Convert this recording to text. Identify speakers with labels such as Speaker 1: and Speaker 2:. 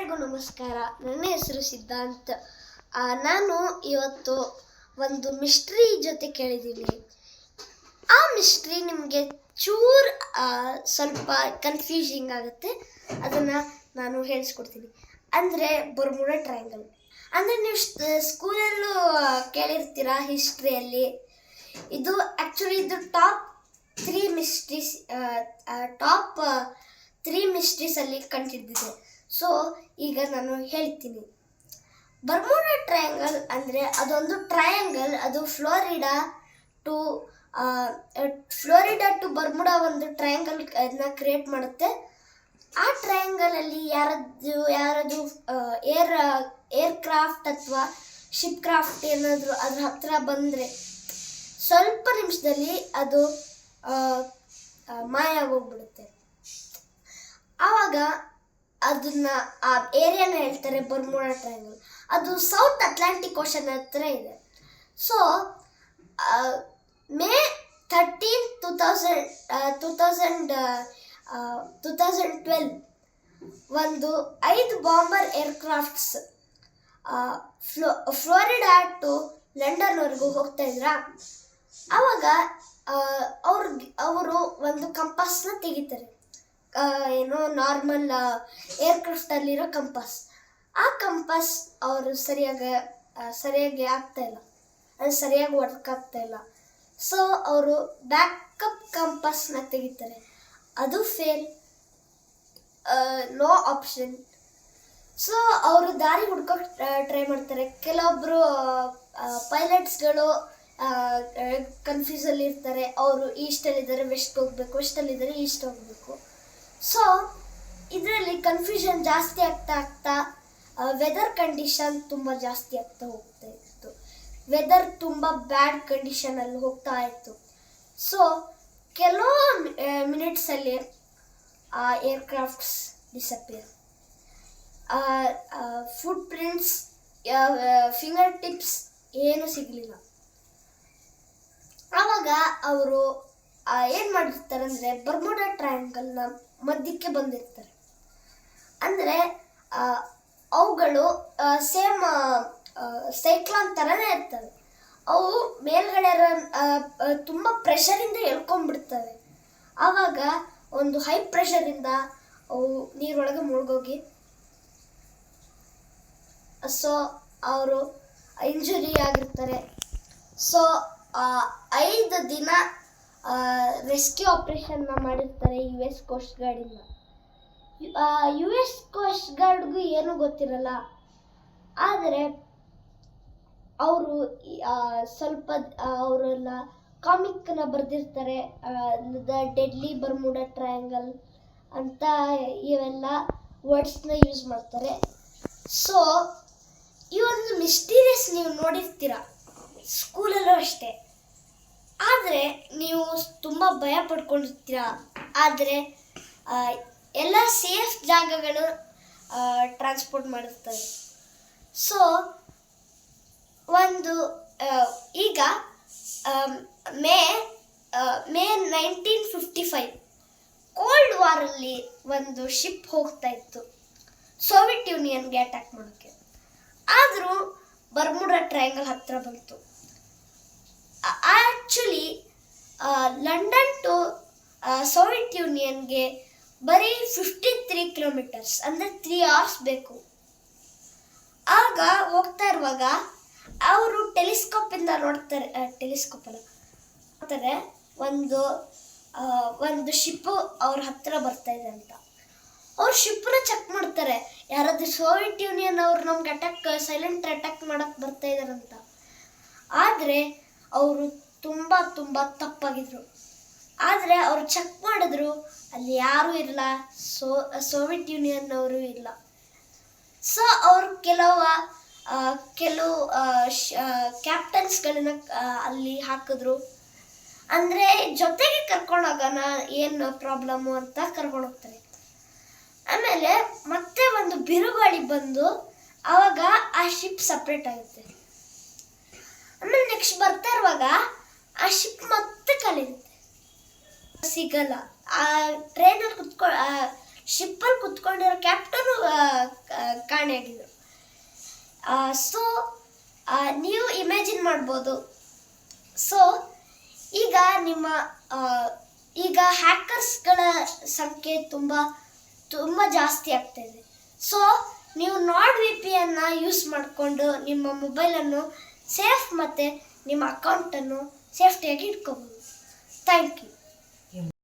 Speaker 1: ಎಲ್ಲರಿಗೂ ನಮಸ್ಕಾರ. ನನ್ನ ಹೆಸರು ಸಿದ್ಧಾಂತ್. ನಾನು ಇವತ್ತು ಒಂದು ಮಿಸ್ಟ್ರಿ ಜೊತೆ ಕೇಳಿದ್ದೀನಿ. ಆ ಮಿಸ್ಟ್ರಿ ನಿಮಗೆ ಸ್ವಲ್ಪ ಕನ್ಫ್ಯೂಸಿಂಗ್ ಆಗುತ್ತೆ. ಅದನ್ನು ನಾನು ಹೇಳಿಸ್ಕೊಡ್ತೀನಿ. ಅಂದರೆ ಬರ್ಮುಡಾ ಟ್ರಯಾಂಗಲ್ ಅಂದರೆ ನೀವು ಸ್ಕೂಲಲ್ಲೂ ಕೇಳಿರ್ತೀರ ಹಿಸ್ಟ್ರಿಯಲ್ಲಿ. ಇದು ಆ್ಯಕ್ಚುಲಿ ಇದು ಟಾಪ್ 3 ಮಿಸ್ಟ್ರೀಸಲ್ಲಿ ಕಂಡಿದ್ದಿದೆ. ಸೊ ಈಗ ನಾನು ಹೇಳ್ತೀನಿ. ಬರ್ಮುಡಾ ಟ್ರಯಾಂಗಲ್ ಅಂದರೆ ಅದೊಂದು ಟ್ರಯಾಂಗಲ್. ಅದು ಫ್ಲೋರಿಡಾ ಟು ಬರ್ಮುಡಾ ಒಂದು ಟ್ರಯಾಂಗಲ್ ಅದನ್ನ ಕ್ರಿಯೇಟ್ ಮಾಡುತ್ತೆ. ಆ ಟ್ರಯಾಂಗಲಲ್ಲಿ ಯಾರದು ಏರ್ಕ್ರಾಫ್ಟ್ ಅಥವಾ ಶಿಪ್ ಕ್ರಾಫ್ಟ್ ಏನಾದರೂ ಅದ್ರ ಹತ್ರ ಬಂದರೆ ಸ್ವಲ್ಪ ನಿಮಿಷದಲ್ಲಿ ಅದು ಮಾಯ ಆಗೋಗ್ಬಿಡುತ್ತೆ. ಆವಾಗ ಅದನ್ನ ಆ ಏರಿಯಾನ ಹೇಳ್ತಾರೆ ಬರ್ಮುಡಾ ಟ್ರಯಾಂಗಲ್. ಅದು ಸೌತ್ ಅಟ್ಲಾಂಟಿಕ್ ಓಷನ್ ಹತ್ರ ಇದೆ. ಸೊ May 13, 2012 ಒಂದು 5 ಬಾಂಬರ್ ಏರ್ಕ್ರಾಫ್ಟ್ಸ್ ಫ್ಲೋರಿಡಾ ಟು ಲಂಡನ್ವರೆಗೂ ಹೋಗ್ತಾ ಇದ್ರ. ಆವಾಗ ಅವರು ಒಂದು ಕಂಪಾಸ್ನ ತೆಗಿತಾರೆ. ಏನೋ ನಾರ್ಮಲ್ ಏರ್ಕ್ರಾಫ್ಟಲ್ಲಿರೋ ಕಂಪಾಸ್. ಆ ಕಂಪಾಸ್ ಅವರು ಸರಿಯಾಗಿ ಆಗ್ತಾಯಿಲ್ಲ, ಅದು ಸರಿಯಾಗಿ ವರ್ಕ್ ಆಗ್ತಾಯಿಲ್ಲ. ಸೊ ಅವರು ಬ್ಯಾಕಪ್ ಕಂಪಾಸ್ನ ತೆಗಿತಾರೆ. ಅದು ಫೇಲ್, ನೋ ಆಪ್ಷನ್. ಸೊ ಅವರು ದಾರಿ ಹುಡ್ಕೋಕೆ ಟ್ರೈ ಮಾಡ್ತಾರೆ. ಕೆಲವೊಬ್ಬರು ಪೈಲಟ್ಸ್ಗಳು ಕನ್ಫ್ಯೂಸಲ್ಲಿ ಇರ್ತಾರೆ. ಅವರು ಈಸ್ಟಲ್ಲಿದ್ದಾರೆ ವೆಸ್ಟ್ ಹೋಗಬೇಕು, ವೆಸ್ಟಲ್ಲಿದ್ದಾರೆ ಈಸ್ಟ್ ಹೋಗಬೇಕು. ಸೊ ಇದರಲ್ಲಿ ಕನ್ಫ್ಯೂಷನ್ ಜಾಸ್ತಿ ಆಗ್ತಾ ವೆದರ್ ಕಂಡೀಷನ್ ತುಂಬ ಜಾಸ್ತಿ ಆಗ್ತಾ ಹೋಗ್ತಾ ಇತ್ತು. ವೆದರ್ ತುಂಬ ಬ್ಯಾಡ್ ಕಂಡೀಷನಲ್ಲಿ ಹೋಗ್ತಾ ಇತ್ತು. ಸೊ ಕೆಲವು ಮಿನಿಟ್ಸಲ್ಲಿ ಆ aircrafts disappear. Foot prints, finger tips ಏನೂ ಸಿಗಲಿಲ್ಲ. ಆವಾಗ ಅವರು ಏನು ಮಾಡಿರ್ತಾರೆ ಅಂದರೆ ಬರ್ಮುಡಾ ಟ್ರಯಾಂಗಲ್ನ ಮಧ್ಯಕ್ಕೆ ಬಂದಿರ್ತಾರೆ. ಅಂದರೆ ಅವುಗಳು ಸೇಮ್ ಸೈಕ್ಲಾನ್ ಥರನೇ ಇರ್ತವೆ. ಅವು ಮೇಲ್ಗಡೆ ತುಂಬ ಪ್ರೆಷರಿಂದ ಎಳ್ಕೊಂಡ್ಬಿಡ್ತವೆ. ಆವಾಗ ಒಂದು ಹೈ ಪ್ರೆಷರಿಂದ ಅವು ನೀರೊಳಗೆ ಮುಳುಗೋಗಿ ಸೊ ಅವರು ಇಂಜುರಿ ಆಗಿರ್ತಾರೆ. ಸೊ 5 ದಿನ ರೆಸ್ಕ್ಯೂ ಆಪರೇಷನ್ನ ಮಾಡಿರ್ತಾರೆ US ಕೋಸ್ಟ್ ಗಾರ್ಡಿಂದ. US ಕೋಸ್ಟ್ ಗಾರ್ಡ್ಗೂ ಏನೂ ಗೊತ್ತಿರಲ್ಲ. ಆದರೆ ಅವರು ಸ್ವಲ್ಪ ಅವರೆಲ್ಲ ಕಾಮಿಕ್ನ ಬರೆದಿರ್ತಾರೆ. ದ ಡೆಡ್ಲಿ ಬರ್ಮುಡಾ ಟ್ರಯಾಂಗಲ್ ಅಂತ ಇವೆಲ್ಲ ವರ್ಡ್ಸ್ನ ಯೂಸ್ ಮಾಡ್ತಾರೆ. ಸೊ ಈ ಒಂದು ಮಿಸ್ಟೀರಿಯಸ್ ನೀವು ನೋಡಿರ್ತೀರ ಸ್ಕೂಲಲ್ಲೂ ಅಷ್ಟೇ. ಆದರೆ ನೀವು ತುಂಬ ಭಯ ಪಡ್ಕೊಂಡಿರ್ತೀರ. ಆದರೆ ಎಲ್ಲ ಸೇಫ್ ಜಾಗಗಳು ಟ್ರಾನ್ಸ್ಪೋರ್ಟ್ ಮಾಡಿರ್ತಾರೆ. ಸೊ ಈಗ ಮೇ 1955 ಕೋಲ್ಡ್ ವಾರಲ್ಲಿ ಒಂದು ಶಿಪ್ ಹೋಗ್ತಾ ಇತ್ತು ಸೋವಿಯತ್ ಯೂನಿಯನ್ಗೆ ಅಟ್ಯಾಕ್ ಮಾಡೋಕ್ಕೆ. ಆದರೂ ಬರ್ಮುಡಾ ಟ್ರಯಾಂಗಲ್ ಹತ್ರ ಬಂತು. ಆ್ಯಕ್ಚುಲಿ ಲಂಡನ್ ಟು ಸೋವಿಯತ್ ಯೂನಿಯನ್ಗೆ ಬರೀ 53 ಕಿಲೋಮೀಟರ್ಸ್ ಅಂದರೆ 3 hours ಬೇಕು. ಆಗ ಹೋಗ್ತಾ ಇರುವಾಗ ಅವರು ಟೆಲಿಸ್ಕೋಪಿಂದ ನೋಡ್ತಾರೆ. ಒಂದು ಶಿಪ್ಪು ಅವ್ರ ಹತ್ರ ಬರ್ತಾ ಇದೆ ಅಂತ. ಅವ್ರು ಶಿಪ್ಪನ್ನ ಚೆಕ್ ಮಾಡ್ತಾರೆ. ಯಾರಾದ್ರೂ ಸೋವಿಯತ್ ಯೂನಿಯನ್ ಅವ್ರು ನಮ್ಗೆ ಸೈಲೆಂಟ್ ಅಟ್ಯಾಕ್ ಮಾಡೋಕ್ಕೆ ಬರ್ತಾ ಇದ್ದಾರಂತ. ಆದರೆ ಅವರು ತುಂಬ ತಪ್ಪಾಗಿದ್ರು. ಆದರೆ ಅವರು ಚೆಕ್ ಮಾಡಿದ್ರು, ಅಲ್ಲಿ ಯಾರೂ ಇಲ್ಲ, ಸೋವಿಯತ್ ಯೂನಿಯನ್ ಅವರು ಇಲ್ಲ. ಸೊ ಅವರು ಕೆಲವು ಕ್ಯಾಪ್ಟನ್ಸ್ಗಳನ್ನ ಅಲ್ಲಿ ಹಾಕಿದ್ರು. ಅಂದರೆ ಜೊತೆಗೆ ಕರ್ಕೊಂಡೋಗೋಣ, ಏನು ಪ್ರಾಬ್ಲಮ್ಮು ಅಂತ ಕರ್ಕೊಂಡೋಗ್ತಾರೆ. ಆಮೇಲೆ ಮತ್ತೆ ಒಂದು ಬಿರುಗಾಳಿ ಬಂದು ಆವಾಗ ಆ ಶಿಪ್ ಸಪ್ರೇಟ್ ಆಗುತ್ತೆ. ಆಮೇಲೆ ನೆಕ್ಸ್ಟ್ ಬರ್ತಾ ಇರುವಾಗ ಆ ಶಿಪ್ ಮತ್ತೆ ಕಲಿಯುತ್ತೆ, ಸಿಗಲ್ಲ. ಆ ಟ್ರೈನಲ್ಲಿ ಶಿಪ್ಪಲ್ಲಿ ಕುತ್ಕೊಂಡಿರೋ ಕಾಣೆಯಾಗಿದ್ರು. ಸೊ ನೀವು ಇಮ್ಯಾಜಿನ್ ಮಾಡ್ಬೋದು. ಸೊ ಈಗ ಈಗ ಹ್ಯಾಕರ್ಸ್ಗಳ ಸಂಖ್ಯೆ ತುಂಬ ಜಾಸ್ತಿ ಆಗ್ತಾ ಇದೆ. ಸೊ ನೀವು ನಾರ್ಡ್ ವಿ ಪಿ ಅನ್ನು ಯೂಸ್ ಮಾಡಿಕೊಂಡು ನಿಮ್ಮ ಮೊಬೈಲನ್ನು ಸೇಫ್ ಮತ್ತು ನಿಮ್ಮ ಅಕೌಂಟನ್ನು ಸೇಫ್ಟಿಯಾಗಿ ಇಟ್ಕೋಬೋದು. Thank you.